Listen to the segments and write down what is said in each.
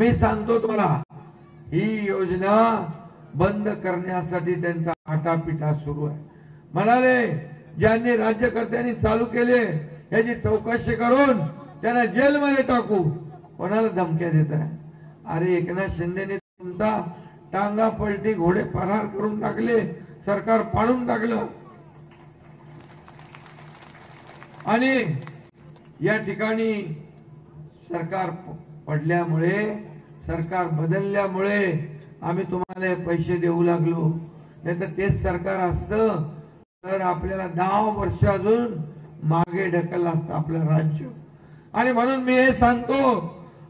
मी सांगतो तुम्हाला, ही योजना बंद करण्यासाठी त्यांचा आटापिटा सुरू आहे। म्हणाले ज्यांनी राज्यकर्त्यांनी चालू केले याची चौकशी करून त्यांना जेलमध्ये टाकू। कोणाला धमक्या देत आहे? अरे एकनाथ शिंदेने तुमचा टांगा पलटी घोडे फरार करून टाकले, सरकार पाडून टाकलं। आणि या ठिकाणी सरकार पडल्यामुळे, सरकार बदलल्यामुळे आम्ही तुम्हाला पैसे देऊ लागलो, नाही तर तेच सरकार असतं तर आपल्याला 10 वर्ष अजून मागे ढकललं असतं आपलं राज्य। आणि म्हणून मी हे सांगतो,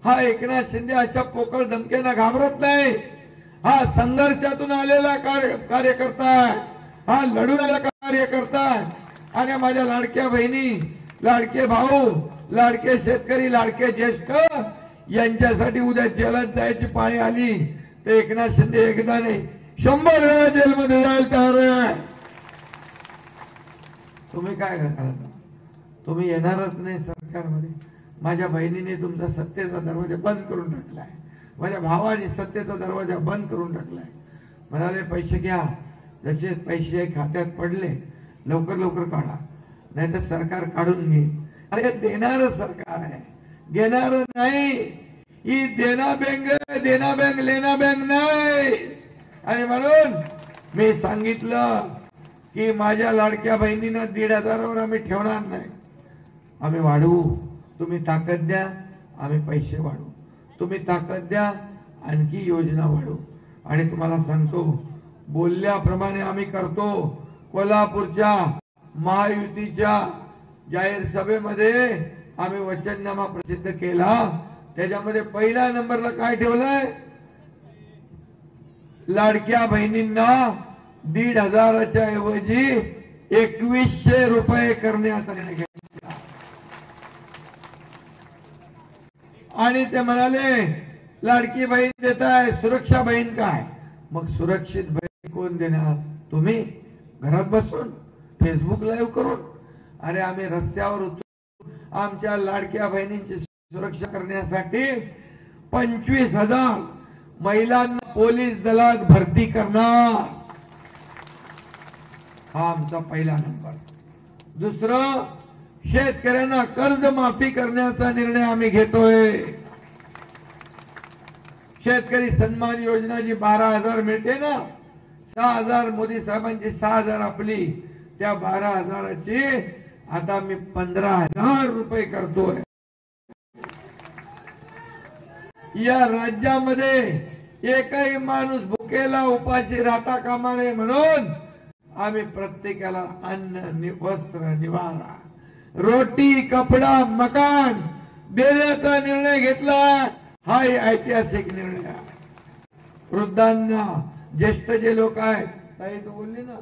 हा एकनाथ शिंदे अशा पोकळ धमक्यांना घाबरत नाही। हा संघर्षातून आलेला कार्यकर्ता आहे, हा लढून आलेला कार्यकर्ता आहे। आणि माझ्या लाडक्या बहिणी, लाडके भाऊ, लाडके शेतकरी, लाडके ज्येष्ठ यांच्यासाठी उद्या जेलात जायची पाळी आली तर एकनाथ शिंदे एकदा नाही 100 वेळा जेलमध्ये जायला तयार आहे। तुम्ही काय करता? तुम्ही येणारच नाही सरकारमध्ये। माझ्या बहिणीने तुमचा सत्तेचा दरवाजा बंद करून टाकलाय, माझ्या भावाने सत्तेचा दरवाजा बंद करून टाकलाय। म्हणाले पैसे घ्या, जसे पैसे खात्यात पडले लवकर लवकर काढा, नाही तर सरकार काढून घे। अरे देणार सरकार आहे, घेणार नाही। ही देना बँक लेना बँक नाही। आणि म्हणून मी सांगितलं की माझ्या लाडक्या बहिणींना 1,500 वर आम्ही ठेवणार नाही, आम्ही वाढवू। तुम्ही ताकद द्या, आम्ही पैसे वाढवू। तुम्ही ताकद द्या, आणखी योजना वाढवू। आणि तुम्हाला सांगतो, बोलल्याप्रमाणे आम्ही करतो। कोल्हापूरच्या महायुतीच्या जाहीर सभेमध्ये आम्ही वचननामा प्रसिद्ध केला, त्याच्यामध्ये पहिल्या नंबरला काय ठेवलंय? लाडक्या बहिणींना 1,500च्या ऐवजी 2,100 रुपये करण्याचा निर्णय घेतला। आणि ते म्हणाले लाडकी बहीण देत आहे, सुरक्षा बहीण काय? मग सुरक्षित बहीण कोण देणार? तुम्ही घरात बसून फेसबुक लाईव्ह करून? अरे आम्ही रस्त्यावर उतरून आमच्या लाडक्या बहिणींची सुरक्षा करण्यासाठी 25,000 महिलांना पोलीस दलात भरती करणार। हा आमचा पहिला नंबर। दुसरं, शेतकऱ्यांना कर्ज माफी करण्याचा निर्णय आम्ही घेतोय। शेतकरी सन्मान योजना जी 12,000 मिळते ना, 6,000 मोदी साहेबांची, 6,000 आपली, त्या 12,000ची आता मी 15,000 रुपये करतोय। या राज्यामध्ये एकही माणूस भुकेला उपाशी राहता कामा नये म्हणून आम्ही प्रत्येकाला अन्न, वस्त्र, निवारा, रोटी, कपडा, मकान देण्याचा निर्णय घेतला। हा ऐतिहासिक निर्णय आहे। वृद्धांना, ज्येष्ठ जे लोक आहेत, ताई तो बोलली ना,